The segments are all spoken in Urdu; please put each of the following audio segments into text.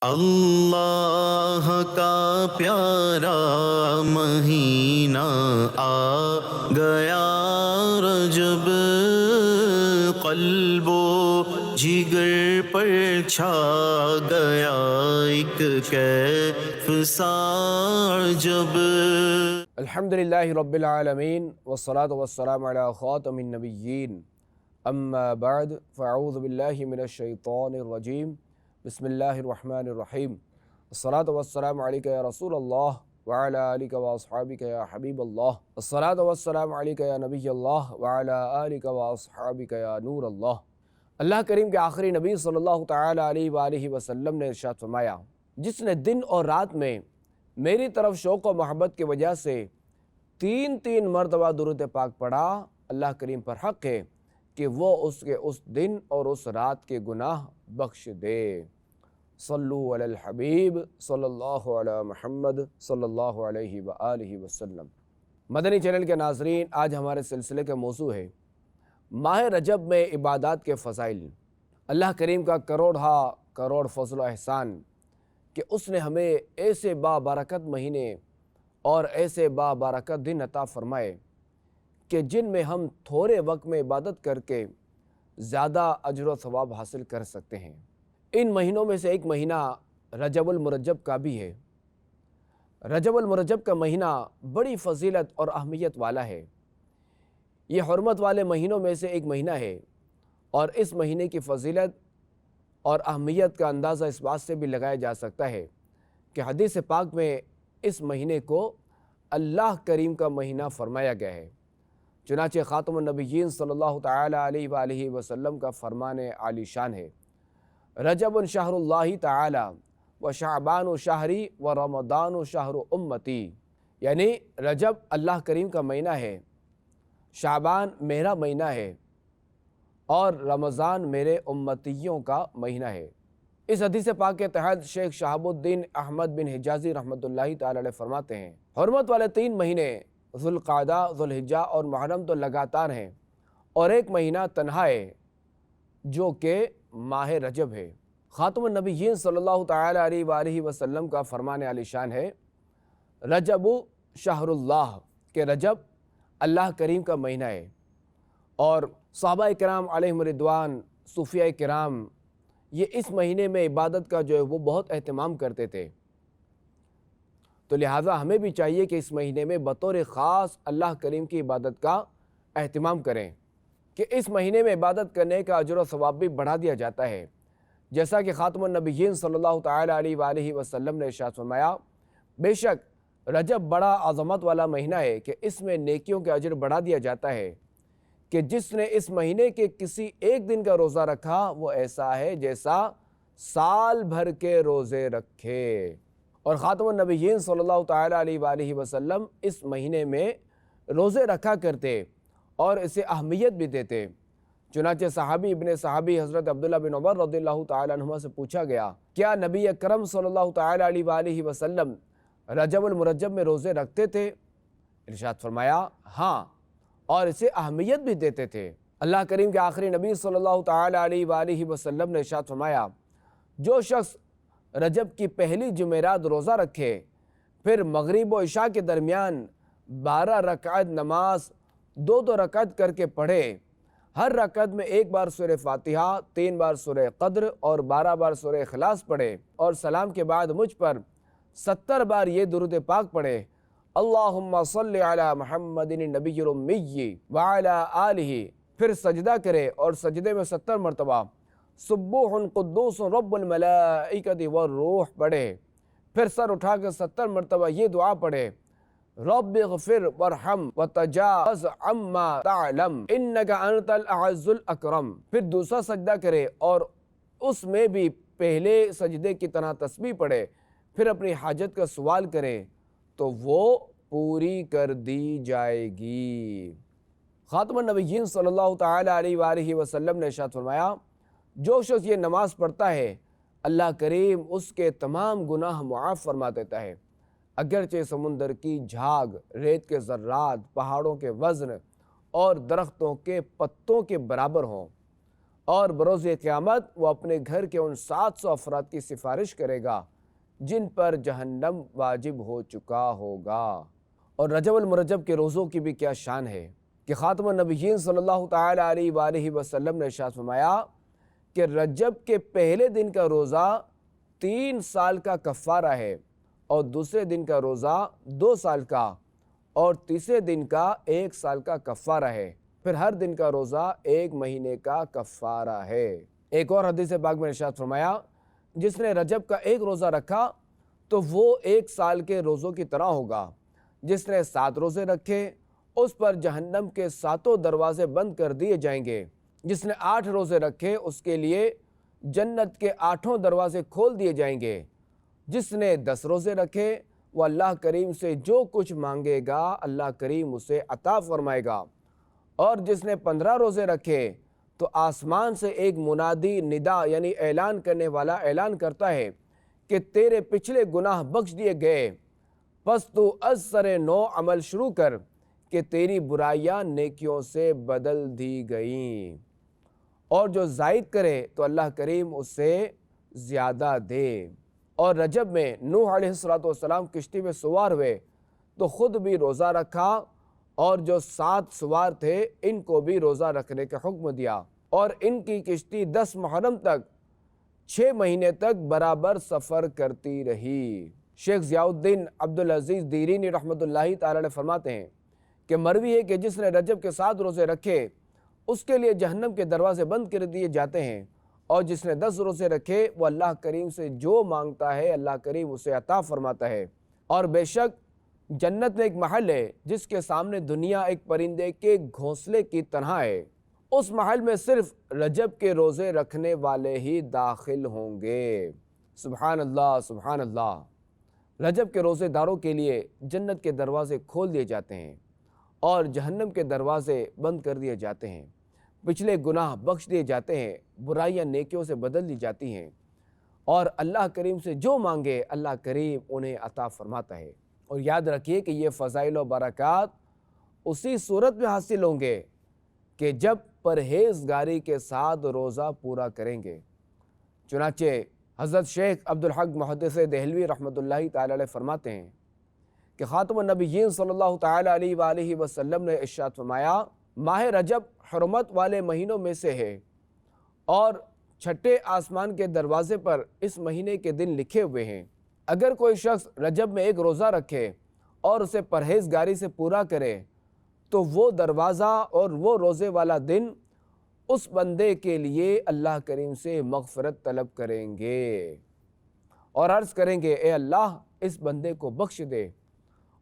اللہ کا پیارا مہینہ آ گیا رجب، قلب و جگر پر چھا گیا ایک کیف سا عجب۔ الحمدللہ رب العالمین والصلاة والسلام علی خاتم النبیین، اما بعد فاعوذ باللہ من الشیطان الرجیم، بسم اللہ الرحمن الرحیم۔ الصلاة والسلام علیکہ یا رسول اللہ وعلی آلک واصحابک یا حبیب اللہ، الصلاة والسلام علیکہ یا نبی اللہ وعلی آلک واصحابک یا نور اللہ۔ اللہ کریم کے آخری نبی صلی اللہ تعالی علیہ وآلہ وسلم نے ارشاد فرمایا، جس نے دن اور رات میں میری طرف شوق و محبت کی وجہ سے تین مرتبہ درود پاک پڑھا، اللہ کریم پر حق ہے کہ وہ اس کے اس دن اور اس رات کے گناہ بخش دے۔ صلو علی الحبیب صلی اللہ علی محمد صلی اللہ علیہ وآلہ وسلم۔ مدنی چینل کے ناظرین، آج ہمارے سلسلے کا موضوع ہے ماہ رجب میں عبادات کے فضائل۔ اللہ کریم کا کروڑ فضل و احسان کہ اس نے ہمیں ایسے بابرکت مہینے اور ایسے بابرکت دن عطا فرمائے کہ جن میں ہم تھوڑے وقت میں عبادت کر کے زیادہ اجر و ثواب حاصل کر سکتے ہیں۔ ان مہینوں میں سے ایک مہینہ رجب المرجب کا بھی ہے۔ رجب المرجب کا مہینہ بڑی فضیلت اور اہمیت والا ہے۔ یہ حرمت والے مہینوں میں سے ایک مہینہ ہے، اور اس مہینے کی فضیلت اور اہمیت کا اندازہ اس بات سے بھی لگایا جا سکتا ہے کہ حدیث پاک میں اس مہینے کو اللہ کریم کا مہینہ فرمایا گیا ہے۔ چنانچہ خاتم النبیین صلی اللہ تعالی علیہ وآلہ وسلم کا فرمان عالی شان ہے، رجب شہر اللہ تعالی و شعبان شہری و رمضان شہر امتی، یعنی رجب اللہ کریم کا مہینہ ہے، شعبان میرا مہینہ ہے، اور رمضان میرے امتیوں کا مہینہ ہے۔ اس حدیث پاک کے تحت شیخ شہاب الدین احمد بن حجازی رحمۃ اللہ تعالی علیہ فرماتے ہیں، حرمت والے 3 مہینے ذوالقعدہ، ذوالحجہ اور محرم تو لگاتار ہیں، اور ایک مہینہ تنہا ہے جو کہ ماہ رجب ہے۔ خاتم النبیین صلی اللہ تعالی علیہ وآلہ وسلم کا فرمان عالی شان ہے، رجب شہر اللہ، کہ رجب اللہ کریم کا مہینہ ہے، اور صحابہ کرام علیہم رضوان، صوفیاء کرام، یہ اس مہینے میں عبادت کا جو ہے وہ بہت اہتمام کرتے تھے۔ تو لہٰذا ہمیں بھی چاہیے کہ اس مہینے میں بطور خاص اللہ کریم کی عبادت کا اہتمام کریں، کہ اس مہینے میں عبادت کرنے کا اجر و ثواب بھی بڑھا دیا جاتا ہے، جیسا کہ خاتم النبیین صلی اللہ تعالی علیہ وآلہ وسلم نے ارشاد فرمایا، بے شک رجب بڑا عظمت والا مہینہ ہے کہ اس میں نیکیوں کے اجر بڑھا دیا جاتا ہے، کہ جس نے اس مہینے کے کسی ایک دن کا روزہ رکھا وہ ایسا ہے جیسا سال بھر کے روزے رکھے۔ اور خاتم النبیین صلی اللہ تعالی علیہ وآلہ وسلم اس مہینے میں روزے رکھا کرتے اور اسے اہمیت بھی دیتے۔ چنانچہ صحابی ابن صحابی حضرت عبداللہ بن عمر رضی اللہ تعالی عنہما سے پوچھا گیا، کیا نبی اکرم صلی اللہ تعالی علیہ وآلہ وسلم رجب المرجب میں روزے رکھتے تھے؟ ارشاد فرمایا، ہاں، اور اسے اہمیت بھی دیتے تھے۔ اللہ کریم کے آخری نبی صلی اللہ تعالی علیہ وآلہ وسلم نے ارشاد فرمایا، جو شخص رجب کی پہلی جمعرات روزہ رکھے، پھر مغرب و عشاء کے درمیان 12 رکعت نماز 2 رکعت کر کے پڑھے، ہر رکعت میں 1 بار سورہ فاتحہ، 3 بار سورہ قدر اور 12 بار سورہ اخلاص پڑھے، اور سلام کے بعد مجھ پر 70 بار یہ درود پاک پڑھے، اللہم صلی علی محمد النبی الامی وعلی آلہ، پھر سجدہ کرے اور سجدے میں 70 مرتبہ سبوح قدوس رب الملائکۃ والروح پڑھے، پھر سر اٹھا کر 70 مرتبہ یہ دعا پڑھے، رب اغفر وارحم وتجاوز عما تعلم انک انت الاعز الاکرم، پھر دوسرا سجدہ کرے اور اس میں بھی پہلے سجدے کی طرح تسبیح پڑھے، پھر اپنی حاجت کا سوال کرے تو وہ پوری کر دی جائے گی۔ خاتم النبیین صلی اللہ تعالی علیہ وآلہ وسلم نے ارشاد فرمایا، جو شخص یہ نماز پڑھتا ہے اللہ کریم اس کے تمام گناہ معاف فرما دیتا ہے، اگرچہ سمندر کی جھاگ، ریت کے ذرات، پہاڑوں کے وزن اور درختوں کے پتوں کے برابر ہوں۔ اور بروز قیامت وہ اپنے گھر کے ان 700 افراد کی سفارش کرے گا جن پر جہنم واجب ہو چکا ہوگا۔ اور رجب المرجب کے روزوں کی بھی کیا شان ہے کہ خاتم النبیین صلی اللہ تعالی علیہ وآلہ وسلم نے ارشاد فرمایا کہ رجب کے پہلے دن کا روزہ 3 سال کا کفارہ ہے، اور دوسرے دن کا روزہ 2 سال کا، اور تیسرے دن کا 1 سال کا کفارہ ہے، پھر ہر دن کا روزہ 1 مہینے کا کفارہ ہے۔ ایک اور حدیث پاک میں ارشاد فرمایا جس نے رجب کا ایک روزہ رکھا تو وہ 1 سال کے روزوں کی طرح ہوگا، جس نے 7 روزے رکھے اس پر جہنم کے 7 دروازے بند کر دیے جائیں گے، جس نے 8 روزے رکھے اس کے لیے جنت کے 8 دروازے کھول دیے جائیں گے، جس نے 10 روزے رکھے وہ اللہ کریم سے جو کچھ مانگے گا اللہ کریم اسے عطا فرمائے گا، اور جس نے 15 روزے رکھے تو آسمان سے ایک منادی ندا یعنی اعلان کرنے والا اعلان کرتا ہے کہ تیرے پچھلے گناہ بخش دیے گئے، پس تو از سر نو عمل شروع کر کہ تیری برائیاں نیکیوں سے بدل دی گئیں، اور جو زائد کرے تو اللہ کریم اسے زیادہ دے۔ اور رجب میں نوح علیہ السلام کشتی میں سوار ہوئے تو خود بھی روزہ رکھا، اور جو 7 سوار تھے ان کو بھی روزہ رکھنے کا حکم دیا، اور ان کی کشتی 10 محرم تک 6 مہینے تک برابر سفر کرتی رہی۔ شیخ ضیاء الدین عبدالعزیز دیرینی رحمۃ اللہ تعالی علیہ فرماتے ہیں کہ مروی ہے کہ جس نے رجب کے 7 روزے رکھے اس کے لیے جہنم کے دروازے بند کر دیے جاتے ہیں، اور جس نے 10 روزے رکھے وہ اللہ کریم سے جو مانگتا ہے اللہ کریم اسے عطا فرماتا ہے۔ اور بے شک جنت میں ایک محل ہے جس کے سامنے دنیا ایک پرندے کے گھونسلے کی طرح ہے، اس محل میں صرف رجب کے روزے رکھنے والے ہی داخل ہوں گے۔ سبحان اللہ سبحان اللہ۔ رجب کے روزے داروں کے لیے جنت کے دروازے کھول دیے جاتے ہیں اور جہنم کے دروازے بند کر دیے جاتے ہیں، پچھلے گناہ بخش دیے جاتے ہیں، برائیاں نیکیوں سے بدل دی جاتی ہیں، اور اللہ کریم سے جو مانگے اللہ کریم انہیں عطا فرماتا ہے۔ اور یاد رکھیے کہ یہ فضائل و برکات اسی صورت میں حاصل ہوں گے کہ جب پرہیزگاری کے ساتھ روزہ پورا کریں گے۔ چنانچہ حضرت شیخ عبدالحق محدث دہلوی رحمۃ اللہ تعالی علیہ فرماتے ہیں کہ خاتم النبیین صلی اللہ تعالی علیہ وآلہ وسلم نے ارشاد فرمایا ماہ رجب حرمت والے مہینوں میں سے ہے، اور 6 آسمان کے دروازے پر اس مہینے کے دن لکھے ہوئے ہیں۔ اگر کوئی شخص رجب میں ایک روزہ رکھے اور اسے پرہیزگاری سے پورا کرے تو وہ دروازہ اور وہ روزے والا دن اس بندے کے لیے اللہ کریم سے مغفرت طلب کریں گے اور عرض کریں گے اے اللہ اس بندے کو بخش دے۔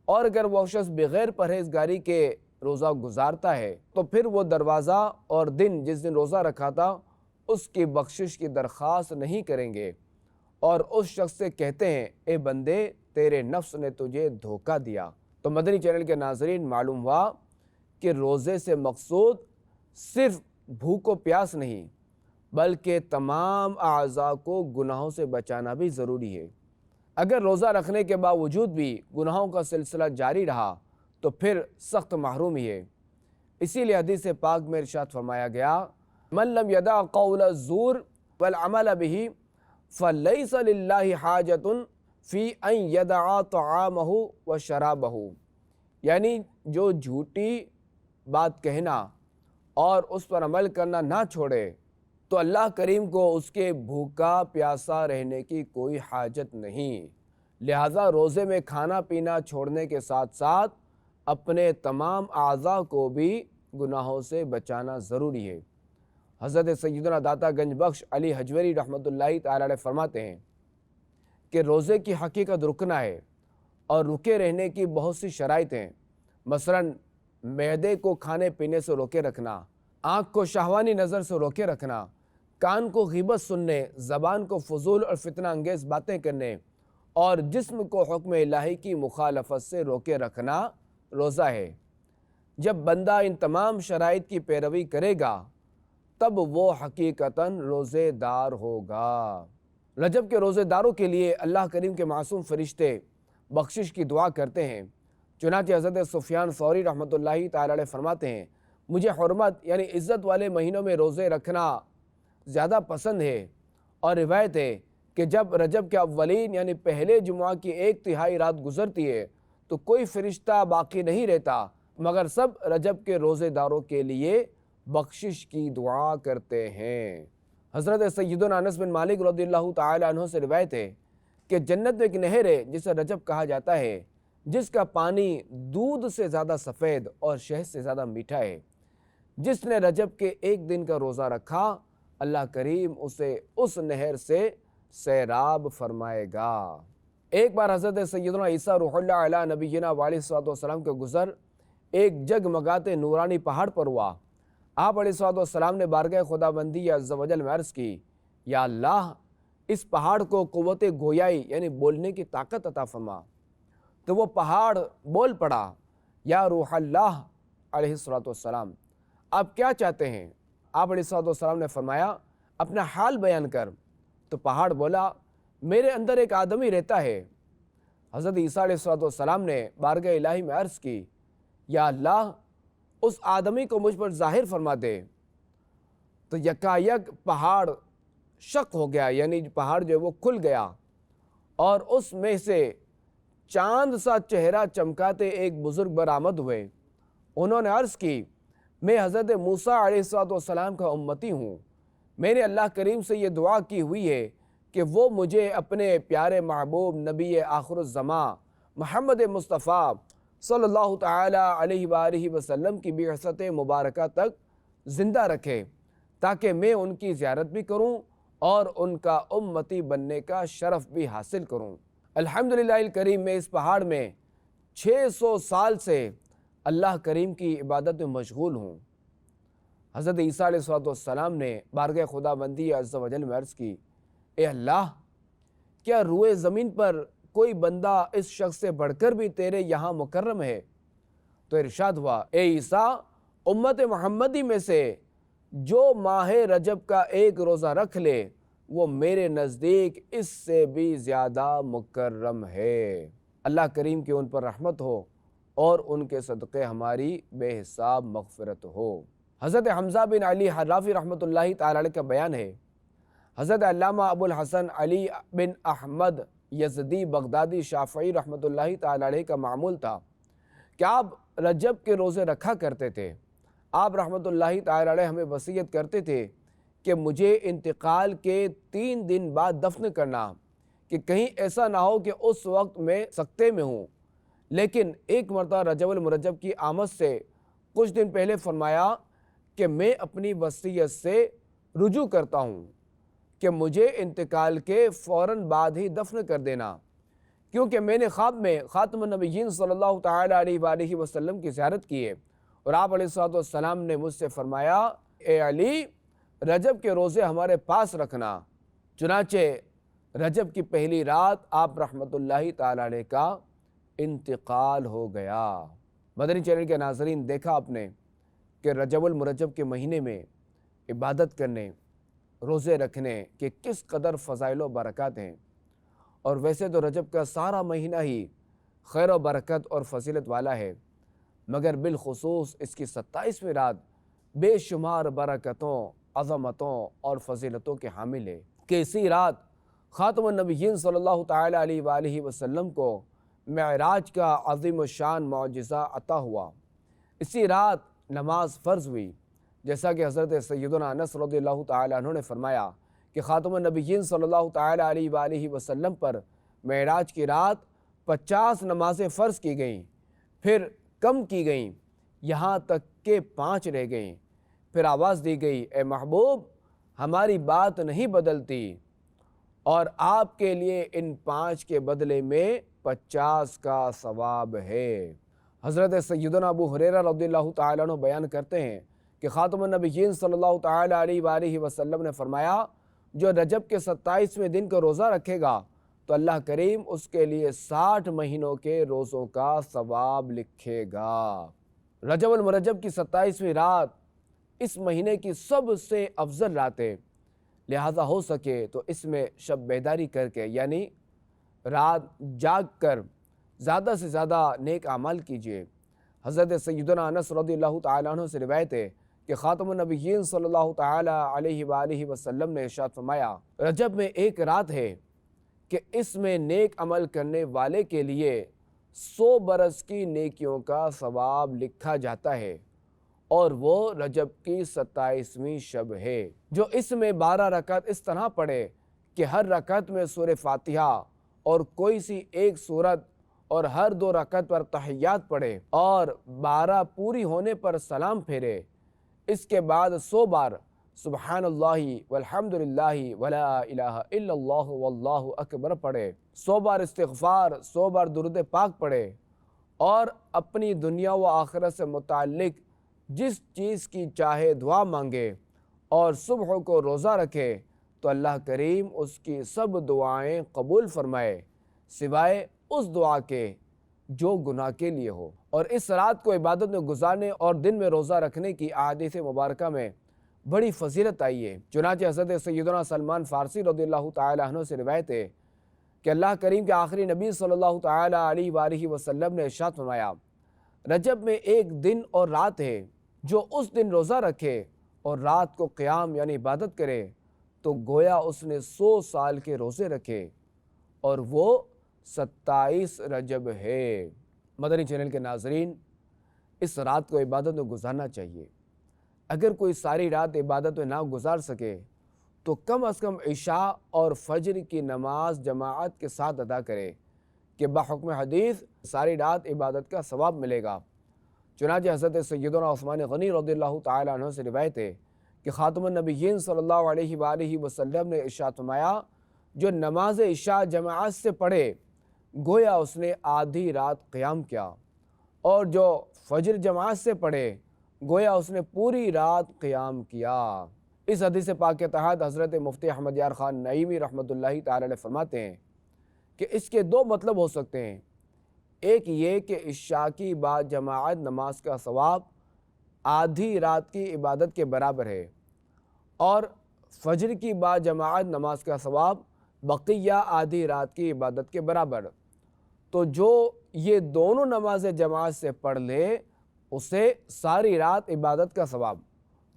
اور اگر وہ شخص بغیر پرہیزگاری کے روزہ گزارتا ہے تو پھر وہ دروازہ اور دن جس دن روزہ رکھا تھا اس کی بخشش کی درخواست نہیں کریں گے، اور اس شخص سے کہتے ہیں اے بندے تیرے نفس نے تجھے دھوکہ دیا۔ تو مدنی چینل کے ناظرین، معلوم ہوا کہ روزے سے مقصود صرف بھوک و پیاس نہیں بلکہ تمام اعضاء کو گناہوں سے بچانا بھی ضروری ہے۔ اگر روزہ رکھنے کے باوجود بھی گناہوں کا سلسلہ جاری رہا تو پھر سخت محرومی ہے۔ اسی لیے حدیث پاک میں ارشاد فرمایا گیا من لم یدع قول الزور والعمل به فلیس للہ حاجۃ فی ان یدع طعامہ وشرابہ، یعنی جو جھوٹی بات کہنا اور اس پر عمل کرنا نہ چھوڑے تو اللہ کریم کو اس کے بھوکا پیاسا رہنے کی کوئی حاجت نہیں۔ لہٰذا روزے میں کھانا پینا چھوڑنے کے ساتھ ساتھ اپنے تمام اعضاء کو بھی گناہوں سے بچانا ضروری ہے۔ حضرت سیدنا داتا گنج بخش علی حجویری رحمۃ اللہ تعالی علیہ فرماتے ہیں کہ روزے کی حقیقت رکنا ہے، اور رکے رہنے کی بہت سی شرائط ہیں، مثلاً معدے کو کھانے پینے سے روکے رکھنا، آنکھ کو شہوانی نظر سے روکے رکھنا، کان کو غیبت سننے، زبان کو فضول اور فتنہ انگیز باتیں کرنے، اور جسم کو حکم الہی کی مخالفت سے روکے رکھنا روزہ ہے۔ جب بندہ ان تمام شرائط کی پیروی کرے گا تب وہ حقیقتاً روزے دار ہوگا۔ رجب کے روزے داروں کے لیے اللہ کریم کے معصوم فرشتے بخشش کی دعا کرتے ہیں۔ چنانچہ حضرت سفیان ثوری رحمۃ اللہ تعالی علیہ فرماتے ہیں مجھے حرمت یعنی عزت والے مہینوں میں روزے رکھنا زیادہ پسند ہے، اور روایت ہے کہ جب رجب کے اولین یعنی پہلے جمعہ کی 1/3 رات گزرتی ہے تو کوئی فرشتہ باقی نہیں رہتا مگر سب رجب کے روزے داروں کے لیے بخشش کی دعا کرتے ہیں۔ حضرت سیدنا انس بن مالک رضی اللہ تعالی عنہ سے روایت ہے کہ جنت میں ایک نہر ہے جسے رجب کہا جاتا ہے، جس کا پانی دودھ سے زیادہ سفید اور شہد سے زیادہ میٹھا ہے۔ جس نے رجب کے ایک دن کا روزہ رکھا اللہ کریم اسے اس نہر سے سیراب فرمائے گا۔ ایک بار حضرت سیدنا عیسیٰ روح اللہ علیہ نبینا علیہ الصلوۃ والسلام کے گزر ایک جگمگاتے نورانی پہاڑ پر ہوا۔ آپ علیہ الصلوۃ والسلام نے بارگاہ خداوندی عز و جل میں عرض کی، یا اللہ اس پہاڑ کو قوت گویائی یعنی بولنے کی طاقت عطا فرما۔ تو وہ پہاڑ بول پڑا، یا روح اللہ علیہ الصلوۃ والسلام آپ کیا چاہتے ہیں؟ آپ علیہ الصلوۃ والسلام نے فرمایا اپنا حال بیان کر۔ تو پہاڑ بولا میرے اندر ایک آدمی رہتا ہے۔ حضرت عیسیٰ علیہ الصلوۃ والسلام نے بارگاہ الہی میں عرض کی، یا اللہ اس آدمی کو مجھ پر ظاہر فرما دے۔ تو یکایک پہاڑ شق ہو گیا، یعنی پہاڑ جو ہے وہ کھل گیا، اور اس میں سے چاند سا چہرہ چمکاتے ایک بزرگ برآمد ہوئے۔ انہوں نے عرض کی، میں حضرت موسیٰ علیہ الصلوۃ والسلام کا امتی ہوں۔ میں نے اللہ کریم سے یہ دعا کی ہوئی ہے کہ وہ مجھے اپنے پیارے محبوب نبی آخر الزماں محمد مصطفیٰ صلی اللہ تعالی علیہ وآلہ وسلم کی بعثت مبارکہ تک زندہ رکھے تاکہ میں ان کی زیارت بھی کروں اور ان کا امتی بننے کا شرف بھی حاصل کروں۔ الحمدللہ الکریم میں اس پہاڑ میں 600 سال سے اللہ کریم کی عبادت میں مشغول ہوں۔ حضرت عیسیٰ علیہ السلام نے بارگاہ خداوندی عز و جل میں عرض کی، اے اللہ کیا روئے زمین پر کوئی بندہ اس شخص سے بڑھ کر بھی تیرے یہاں مکرم ہے؟ تو ارشاد ہوا، اے عیسیٰ امت محمدی میں سے جو ماہ رجب کا ایک روزہ رکھ لے وہ میرے نزدیک اس سے بھی زیادہ مکرم ہے۔ اللہ کریم کی ان پر رحمت ہو اور ان کے صدقے ہماری بے حساب مغفرت ہو۔ حضرت حمزہ بن علی حرافی رحمۃ اللہ تعالی علیہ کا بیان ہے، حضرت علامہ ابو الحسن علی بن احمد یزدی بغدادی شافعی رحمۃ اللہ تعالی علیہ کا معمول تھا کہ آپ رجب کے روزے رکھا کرتے تھے۔ آپ رحمۃ اللہ تعالی علیہ ہمیں وصیت کرتے تھے کہ مجھے انتقال کے 3 دن بعد دفن کرنا، کہ کہیں ایسا نہ ہو کہ اس وقت میں سکتے میں ہوں۔ لیکن ایک مرتبہ رجب المرجب کی آمد سے کچھ دن پہلے فرمایا کہ میں اپنی وصیت سے رجوع کرتا ہوں کہ مجھے انتقال کے فوراً بعد ہی دفن کر دینا، کیونکہ میں نے خواب میں خاتم النبیین صلی اللہ تعالی علیہ وآلہ وسلم کی زیارت کی ہے، اور آپ علیہ الصلوۃ والسلام نے مجھ سے فرمایا، اے علی رجب کے روزے ہمارے پاس رکھنا۔ چنانچہ رجب کی پہلی رات آپ رحمۃ اللہ تعالی علیہ کا انتقال ہو گیا۔ مدنی چینل کے ناظرین، دیکھا آپ نے کہ رجب المرجب کے مہینے میں عبادت کرنے، روزے رکھنے کے کس قدر فضائل و برکات ہیں، اور ویسے تو رجب کا سارا مہینہ ہی خیر و برکت اور فضیلت والا ہے، مگر بالخصوص اس کی 27ویں رات بے شمار برکتوں، عظمتوں اور فضیلتوں کے حامل ہے کہ اسی رات خاتم النبیین صلی اللہ تعالی علیہ وآلہ وسلم کو معراج کا عظیم الشان معجزہ عطا ہوا۔ اسی رات نماز فرض ہوئی، جیسا کہ حضرت سیدنا انس رضی اللہ تعالی عنہ نے فرمایا کہ خاتم النبیین صلی اللہ تعالی علیہ وآلہ وسلم پر معراج کی رات 50 نمازیں فرض کی گئیں، پھر کم کی گئیں، یہاں تک کہ 5 رہ گئیں۔ پھر آواز دی گئی، اے محبوب ہماری بات نہیں بدلتی، اور آپ کے لیے ان 5 کے بدلے میں 50 کا ثواب ہے۔ حضرت سیدنا ابو ہریرہ رضی اللہ تعالیٰ عنہ بیان کرتے ہیں کہ خاتم النبیین صلی اللہ تعالی علیہ وآلہ وسلم نے فرمایا، جو رجب کے 27ویں دن کا روزہ رکھے گا تو اللہ کریم اس کے لیے 60 مہینوں کے روزوں کا ثواب لکھے گا۔ رجب المرجب کی 27ویں رات اس مہینے کی سب سے افضل رات ہے، لہذا ہو سکے تو اس میں شب بیداری کر کے یعنی رات جاگ کر زیادہ سے زیادہ نیک اعمال کیجیے۔ حضرت سیدنا انس رضی اللہ تعالیٰ عنہ سے روایت ہے کہ خاتم النبیین صلی اللہ تعالی علیہ وآلہ وسلم نے ارشاد فرمایا رجب میں ایک رات ہے کہ اس میں نیک عمل کرنے والے کے لیے 100 برس کی نیکیوں کا ثواب لکھا جاتا ہے، اور وہ رجب کی 27ویں شب ہے۔ جو اس میں 12 رکعت اس طرح پڑھے کہ ہر رکعت میں سورہ فاتحہ اور کوئی سی ایک سورت اور ہر 2 رکعت پر تحیات پڑھے اور 12 پوری ہونے پر سلام پھیرے، اس کے بعد 100 بار سبحان اللہ والحمدللہ ولا الہ الا اللہ واللہ اکبر پڑھے، 100 بار استغفار، 100 بار درود پاک پڑھے، اور اپنی دنیا و آخرت سے متعلق جس چیز کی چاہے دعا مانگے اور صبح کو روزہ رکھے تو اللہ کریم اس کی سب دعائیں قبول فرمائے سوائے اس دعا کے جو گناہ کے لیے ہو۔ اور اس رات کو عبادت میں گزارنے اور دن میں روزہ رکھنے کی احادیث مبارکہ میں بڑی فضیلت آئی ہے۔ چنانچہ حضرت سیدنا سلمان فارسی رضی اللہ تعالی عنہ سے روایت ہے کہ اللہ کریم کے آخری نبی صلی اللہ تعالی علیہ وآلہ وسلم نے ارشاد فرمایا رجب میں ایک دن اور رات ہے، جو اس دن روزہ رکھے اور رات کو قیام یعنی عبادت کرے تو گویا اس نے 100 سال کے روزے رکھے، اور وہ 27 رجب ہے۔ مدنی چینل کے ناظرین، اس رات کو عبادت میں گزارنا چاہیے۔ اگر کوئی ساری رات عبادت میں نہ گزار سکے تو کم از کم عشاء اور فجر کی نماز جماعت کے ساتھ ادا کرے کہ بحکم حدیث ساری رات عبادت کا ثواب ملے گا۔ چنانچہ حضرت سیدنا عثمان غنی رضی اللہ تعالی عنہ سے روایت ہے کہ خاتم النبیین صلی اللہ علیہ وآلہ وسلم نے ارشاد فرمایا جو نماز عشاء جماعت سے پڑھے گویا اس نے آدھی رات قیام کیا، اور جو فجر جماعت سے پڑھے گویا اس نے پوری رات قیام کیا۔ اس حدیث پاک کے تحت حضرت مفتی احمد یار خان نعیمی رحمۃ اللہ تعالی علیہ فرماتے ہیں کہ اس کے 2 مطلب ہو سکتے ہیں۔ ایک یہ کہ عشاء کی بعد جماعت نماز کا ثواب آدھی رات کی عبادت کے برابر ہے، اور فجر کی بعد جماعت نماز کا ثواب بقیہ آدھی رات کی عبادت کے برابر۔ تو جو یہ دونوں نمازیں جماعت سے پڑھ لے اسے ساری رات عبادت کا ثواب۔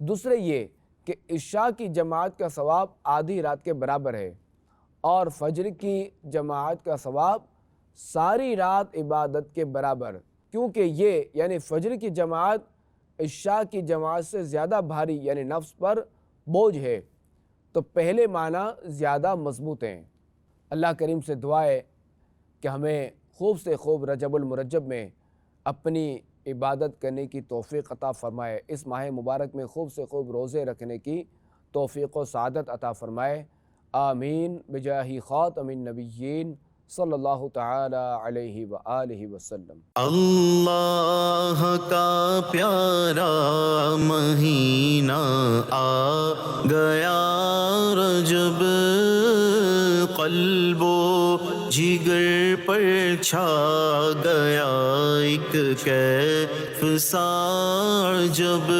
دوسرے یہ کہ عشاء کی جماعت کا ثواب آدھی رات کے برابر ہے، اور فجر کی جماعت کا ثواب ساری رات عبادت کے برابر، کیونکہ یہ یعنی فجر کی جماعت عشاء کی جماعت سے زیادہ بھاری یعنی نفس پر بوجھ ہے، تو پہلے معنی زیادہ مضبوط ہیں۔ اللہ کریم سے دعا ہے کہ ہمیں خوب سے خوب رجب المرجب میں اپنی عبادت کرنے کی توفیق عطا فرمائے، اس ماہ مبارک میں خوب سے خوب روزے رکھنے کی توفیق و سعادت عطا فرمائے، آمین بجاہ خاتم النبیین صلی اللہ تعالی علیہ وآلہ وسلم۔ اللہ کا پیارا مہینہ آ گیا رجب، قلب و جگر پر چھا گیا ایک کیف سا عجب۔